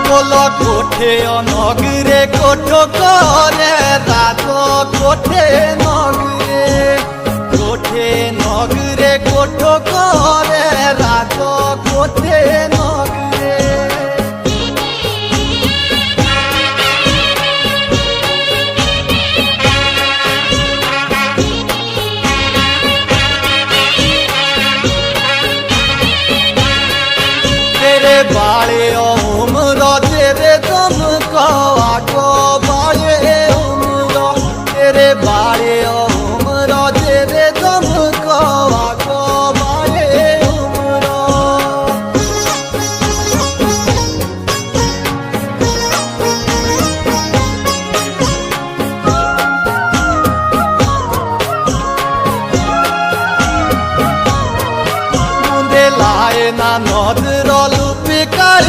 बोलो कोठे नगरे कोठो करे राज कोठे नगरे कोठो करे राज कोठे नगरे तेरे बाले उम्र तेरे दम को आगो बाले उम्र तेरे बाले उम्र तेरे दम को आगो बाले उम्र मुंडे लाए ना नदर लुपी कर